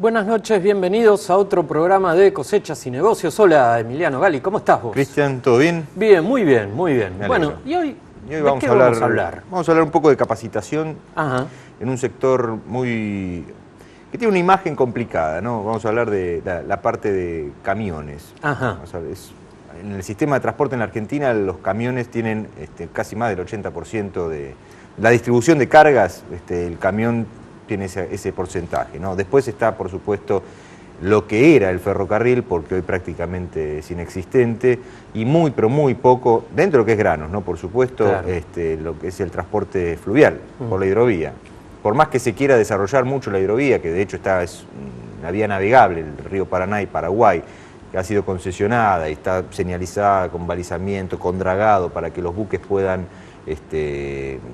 Buenas noches, bienvenidos a otro programa de Cosechas y Negocios. Hola, Emiliano Gali, ¿cómo estás vos? Cristian, ¿todo bien? Bien, muy bien, muy bien. Bueno, ¿y hoy vamos a hablar? Vamos a hablar un poco de capacitación. Ajá. En un sector que tiene una imagen complicada, ¿no? Vamos a hablar de la parte de camiones. Ajá. En el sistema de transporte en la Argentina, los camiones tienen casi más del 80% de la distribución de cargas, el camión tiene ese porcentaje, ¿no? Después está, por supuesto, lo que era el ferrocarril, porque hoy prácticamente es inexistente, y pero muy poco, dentro de lo que es granos, ¿no? Por supuesto, claro, lo que es el transporte fluvial, por la hidrovía. Por más que se quiera desarrollar mucho la hidrovía, que de hecho es una vía navegable, el río Paraná y Paraguay, que ha sido concesionada y está señalizada con balizamiento, con dragado, para que los buques puedan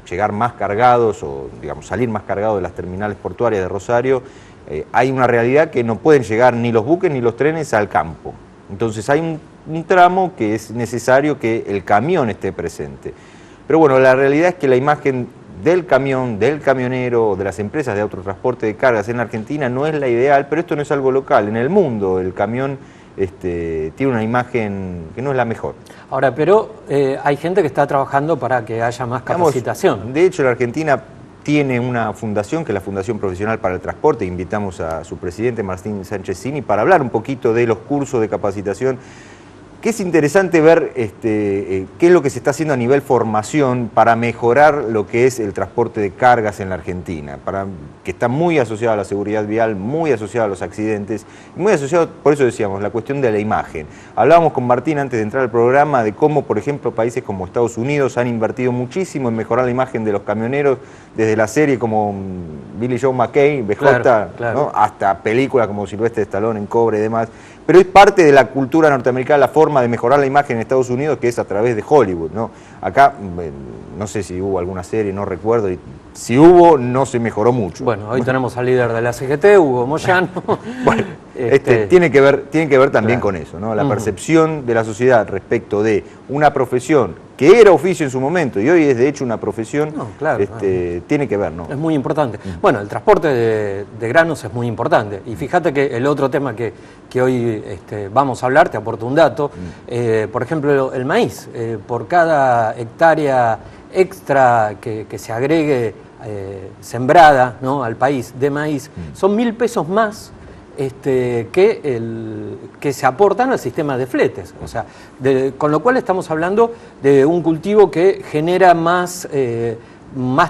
llegar más cargados o, digamos, salir más cargados de las terminales portuarias de Rosario. Hay una realidad que no pueden llegar ni los buques ni los trenes al campo. Entonces hay un tramo que es necesario que el camión esté presente. Pero bueno, la realidad es que la imagen del camión, del camionero, de las empresas de autotransporte de cargas en la Argentina no es la ideal, pero esto no es algo local. En el mundo el camión tiene una imagen que no es la mejor. Ahora, pero hay gente que está trabajando para que haya más capacitación. De hecho, la Argentina tiene una fundación, que es la Fundación Profesional para el Transporte. Invitamos a su presidente, Martín Sánchez Cini, para hablar un poquito de los cursos de capacitación, que es interesante ver qué es lo que se está haciendo a nivel formación para mejorar lo que es el transporte de cargas en la Argentina, que está muy asociado a la seguridad vial, muy asociado a los accidentes, muy asociado, por eso decíamos, la cuestión de la imagen. Hablábamos con Martín antes de entrar al programa de cómo, por ejemplo, países como Estados Unidos han invertido muchísimo en mejorar la imagen de los camioneros, desde la serie como Billy Joe McKay, BJ, claro. ¿no? Hasta películas como Silvestre Stallone en Cobre y demás. Pero es parte de la cultura norteamericana la forma de mejorar la imagen en Estados Unidos, que es a través de Hollywood, ¿no? Acá, no sé si hubo alguna serie, no recuerdo, y si hubo, no se mejoró mucho. Bueno, hoy tenemos al líder de la CGT, Hugo Moyano. Bueno, tiene que ver también claro, con eso, ¿no? La percepción de la sociedad respecto de una profesión que era oficio en su momento y hoy es de hecho una profesión, tiene que ver, ¿no? Es muy importante. Bueno, el transporte de granos es muy importante. Y fíjate que el otro tema que hoy vamos a hablar, te aporto un dato, por ejemplo, el maíz. Por cada hectárea extra que se agregue sembrada, ¿no?, al país de maíz, son 1.000 pesos más que se aportan al sistema de fletes. O sea, con lo cual estamos hablando de un cultivo que genera más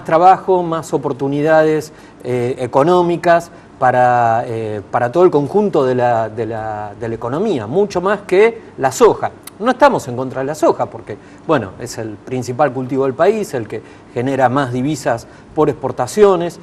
trabajo, más oportunidades económicas para todo el conjunto de la economía, mucho más que la soja. No estamos en contra de la soja porque, bueno, es el principal cultivo del país, el que genera más divisas por exportaciones,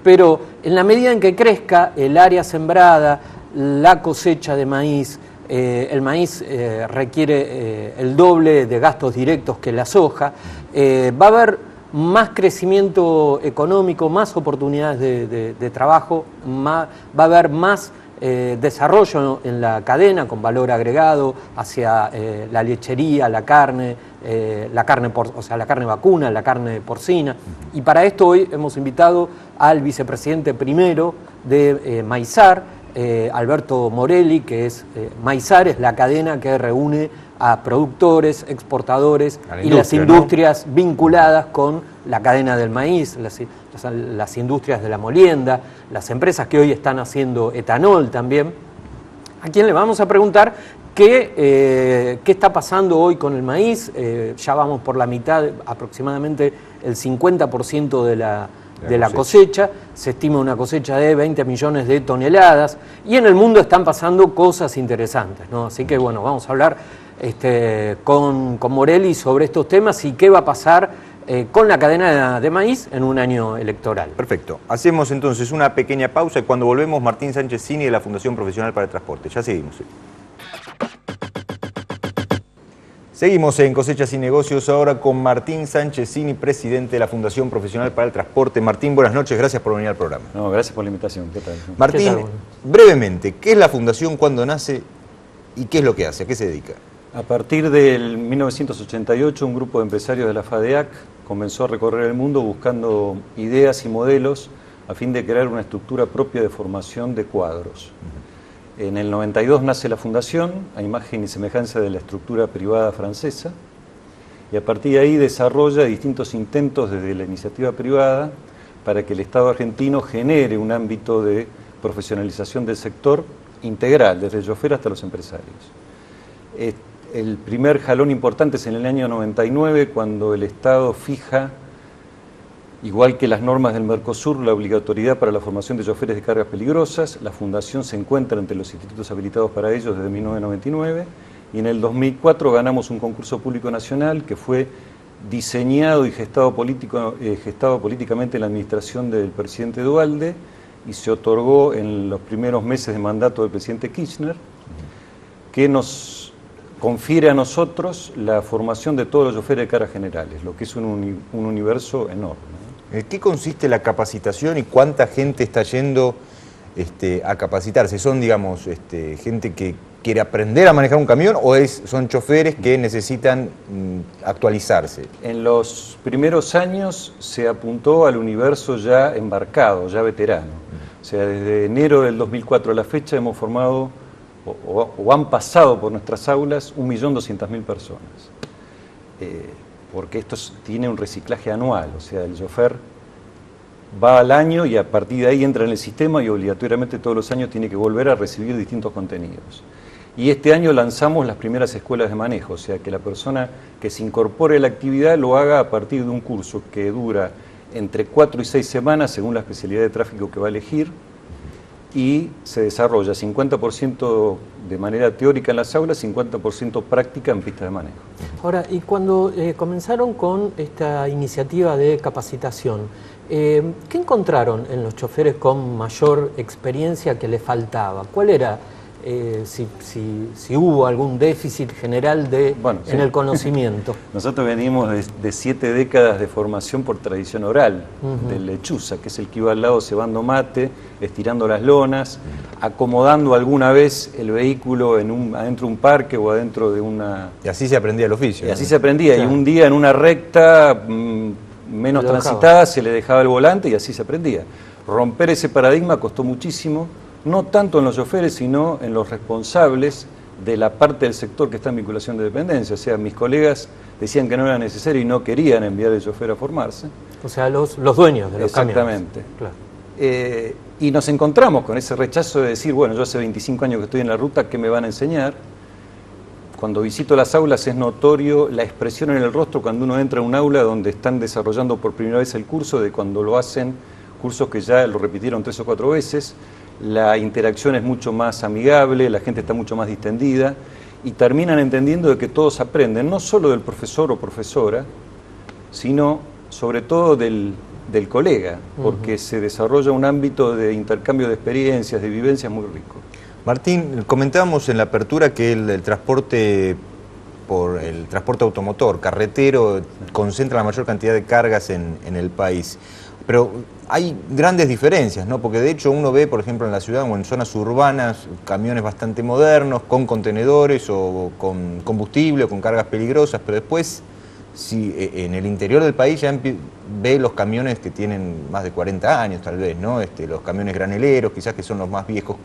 pero en la medida en que crezca el área sembrada, la cosecha de maíz, el maíz requiere el doble de gastos directos que la soja, va a haber más crecimiento económico, más oportunidades de trabajo, va a haber más desarrollo en la cadena con valor agregado hacia la lechería, la carne vacuna, la carne porcina. Y para esto hoy hemos invitado al vicepresidente primero de Maizar, Alberto Morelli, que es Maizar es la cadena que reúne a productores, exportadores y las industrias, ¿no?, vinculadas con la cadena del maíz, las industrias de la molienda, las empresas que hoy están haciendo etanol también, a quien le vamos a preguntar qué está pasando hoy con el maíz. Ya vamos por la mitad, aproximadamente el 50% de la cosecha, se estima una cosecha de 20 millones de toneladas, y en el mundo están pasando cosas interesantes, ¿no? Así que bueno, vamos a hablar con Morelli sobre estos temas y qué va a pasar con la cadena de maíz en un año electoral. Perfecto. Hacemos entonces una pequeña pausa y cuando volvemos, Martín Sánchez Cini de la Fundación Profesional para el Transporte. Ya seguimos. Seguimos en Cosechas y Negocios ahora con Martín Sánchez Cini, presidente de la Fundación Profesional para el Transporte. Martín, buenas noches, gracias por venir al programa. No, gracias por la invitación. ¿Qué tal? Martín, ¿Qué tal? Brevemente, ¿qué es la Fundación, cuándo nace y qué es lo que hace? ¿A qué se dedica? A partir del 1988, un grupo de empresarios de la FADEAC comenzó a recorrer el mundo buscando ideas y modelos a fin de crear una estructura propia de formación de cuadros. En el 92 nace la fundación, a imagen y semejanza de la estructura privada francesa, y a partir de ahí desarrolla distintos intentos desde la iniciativa privada para que el Estado argentino genere un ámbito de profesionalización del sector integral, desde el chofer hasta los empresarios. El primer jalón importante es en el año 99, cuando el Estado fija, igual que las normas del Mercosur, la obligatoriedad para la formación de choferes de cargas peligrosas. La fundación se encuentra entre los institutos habilitados para ellos desde 1999, y en el 2004 ganamos un concurso público nacional que fue diseñado y gestado políticamente en la administración del presidente Duhalde, y se otorgó en los primeros meses de mandato del presidente Kirchner, que nos confiere a nosotros la formación de todos los choferes de cargas generales, lo que es un universo enorme. ¿En qué consiste la capacitación y cuánta gente está yendo a capacitarse? ¿Son, digamos, gente que quiere aprender a manejar un camión o son choferes que necesitan actualizarse? En los primeros años se apuntó al universo ya embarcado, ya veterano. O sea, desde enero del 2004 a la fecha hemos formado o han pasado por nuestras aulas 1.200.000 personas. Porque esto tiene un reciclaje anual, o sea, el chofer va al año y a partir de ahí entra en el sistema y obligatoriamente todos los años tiene que volver a recibir distintos contenidos. Y este año lanzamos las primeras escuelas de manejo, o sea, que la persona que se incorpore a la actividad lo haga a partir de un curso que dura entre 4 y 6 semanas, según la especialidad de tráfico que va a elegir, y se desarrolla 50% de manera teórica en las aulas, 50% práctica en pistas de manejo. Ahora, y cuando comenzaron con esta iniciativa de capacitación, ¿qué encontraron en los choferes con mayor experiencia que les faltaba? ¿Cuál era, si hubo algún déficit general en el conocimiento? Nosotros venimos de 7 décadas de formación por tradición oral, de lechuza, que es el que iba al lado cebando mate, estirando las lonas, acomodando alguna vez el vehículo adentro de un parque o adentro de una... Y así se aprendía el oficio. Y así se aprendía, claro. Y un día en una recta menos transitada se le dejaba el volante y así se aprendía. Romper ese paradigma costó muchísimo, no tanto en los choferes, sino en los responsables de la parte del sector que está en vinculación de dependencia. O sea, mis colegas decían que no era necesario y no querían enviar al chofer a formarse. O sea, los dueños de los camiones. Exactamente. Claro. Y nos encontramos con ese rechazo de decir, bueno, yo hace 25 años que estoy en la ruta, ¿qué me van a enseñar? Cuando visito las aulas es notorio la expresión en el rostro cuando uno entra a un aula donde están desarrollando por primera vez el curso, de cuando lo hacen, cursos que ya lo repitieron 3 o 4 veces. La interacción es mucho más amigable, la gente está mucho más distendida y terminan entendiendo de que todos aprenden, no solo del profesor o profesora, sino sobre todo del colega, porque se desarrolla un ámbito de intercambio de experiencias, de vivencias muy rico. Martín, comentábamos en la apertura que el transporte automotor, carretero, concentra la mayor cantidad de cargas en el país. Pero hay grandes diferencias, ¿no? Porque de hecho uno ve, por ejemplo, en la ciudad o en zonas urbanas, camiones bastante modernos, con contenedores o con combustible o con cargas peligrosas, pero después, si en el interior del país ya ve los camiones que tienen más de 40 años tal vez, ¿no? Los camiones graneleros, quizás que son los más viejos.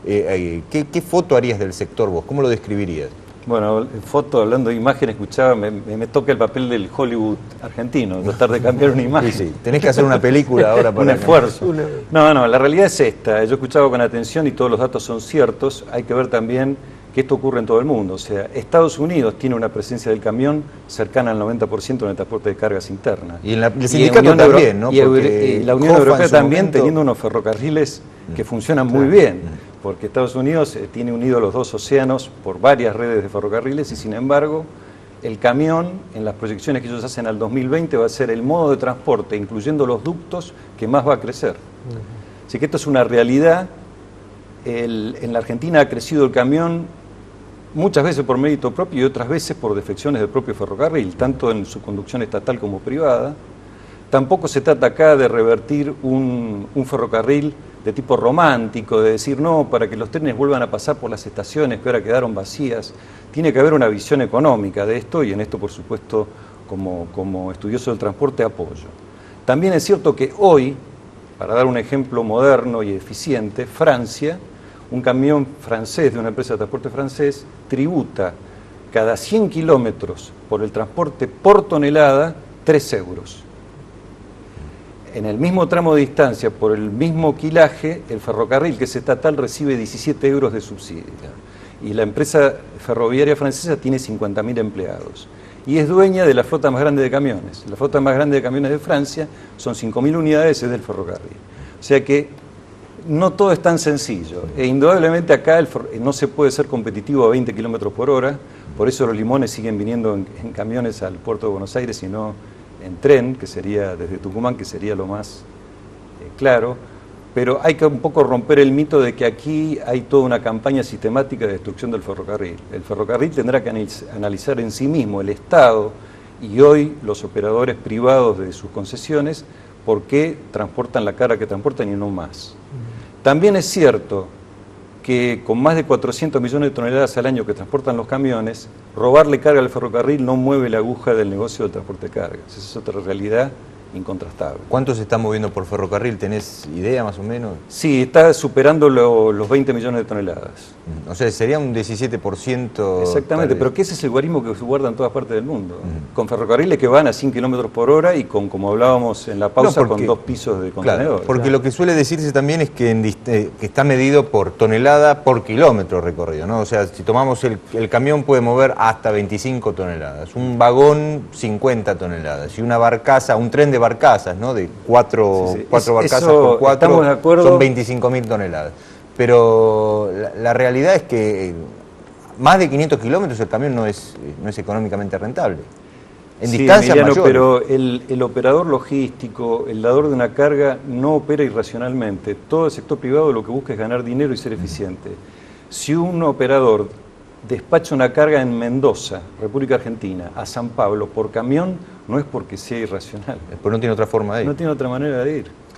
¿Qué foto harías del sector vos? ¿Cómo lo describirías? Bueno, foto, hablando de imagen, escuchaba, me toca el papel del Hollywood argentino, tratar de cambiar una imagen. Sí, tenés que hacer una película ahora para... Un esfuerzo. No, la realidad es esta. Yo escuchaba con atención y todos los datos son ciertos. Hay que ver también que esto ocurre en todo el mundo. O sea, Estados Unidos tiene una presencia del camión cercana al 90% en el transporte de cargas internas. Y en el sindicato también, ¿no? Y la Unión Europea también, teniendo unos ferrocarriles que funcionan muy bien. Porque Estados Unidos tiene unidos los 2 océanos por varias redes de ferrocarriles y sin embargo el camión, en las proyecciones que ellos hacen al 2020, va a ser el modo de transporte, incluyendo los ductos, que más va a crecer. Así que esto es una realidad. En la Argentina ha crecido el camión muchas veces por mérito propio y otras veces por defecciones del propio ferrocarril, tanto en su conducción estatal como privada. Tampoco se trata acá de revertir un ferrocarril de tipo romántico, de decir no, para que los trenes vuelvan a pasar por las estaciones que ahora quedaron vacías. Tiene que haber una visión económica de esto y en esto, por supuesto, como estudioso del transporte, apoyo. También es cierto que hoy, para dar un ejemplo moderno y eficiente, Francia, un camión francés de una empresa de transporte francés tributa cada 100 kilómetros por el transporte por tonelada 3 euros. En el mismo tramo de distancia, por el mismo quilaje, el ferrocarril, que es estatal, recibe 17 euros de subsidio. Y la empresa ferroviaria francesa tiene 50.000 empleados. Y es dueña de la flota más grande de camiones. La flota más grande de camiones de Francia son 5.000 unidades, es del ferrocarril. O sea que no todo es tan sencillo. E indudablemente acá no se puede ser competitivo a 20 kilómetros por hora, por eso los limones siguen viniendo en camiones al puerto de Buenos Aires y no en tren, que sería desde Tucumán, que sería lo más claro. Pero hay que un poco romper el mito de que aquí hay toda una campaña sistemática de destrucción del ferrocarril. El ferrocarril tendrá que analizar en sí mismo el Estado y hoy los operadores privados de sus concesiones por qué transportan la carga que transportan y no más. También es cierto que con más de 400 millones de toneladas al año que transportan los camiones, robarle carga al ferrocarril no mueve la aguja del negocio del transporte de cargas. Esa es otra realidad incontrastable. ¿Cuánto se está moviendo por ferrocarril? ¿Tenés idea más o menos? Sí, está superando los 20 millones de toneladas. O sea, sería un 17%. Exactamente, pero que ese es el guarismo que se guarda en todas partes del mundo. Con ferrocarriles que van a 100 kilómetros por hora y con, como hablábamos en la pausa, con 2 pisos de contenedor. Claro, porque lo que suele decirse también es que, que está medido por tonelada por kilómetro recorrido, ¿no? O sea, si tomamos el camión puede mover hasta 25 toneladas, un vagón 50 toneladas y una barcaza, un tren de barcazas, ¿no? De cuatro barcazas por 4 son 25.000 toneladas. Pero la realidad es que más de 500 kilómetros el camión no es económicamente rentable. En distancias mayores. Pero el operador logístico, el dador de una carga, no opera irracionalmente. Todo el sector privado lo que busca es ganar dinero y ser eficiente. Si un operador despacha una carga en Mendoza, República Argentina, a San Pablo por camión, no es porque sea irracional. Pero no tiene otra forma de ir. No tiene otra manera de ir.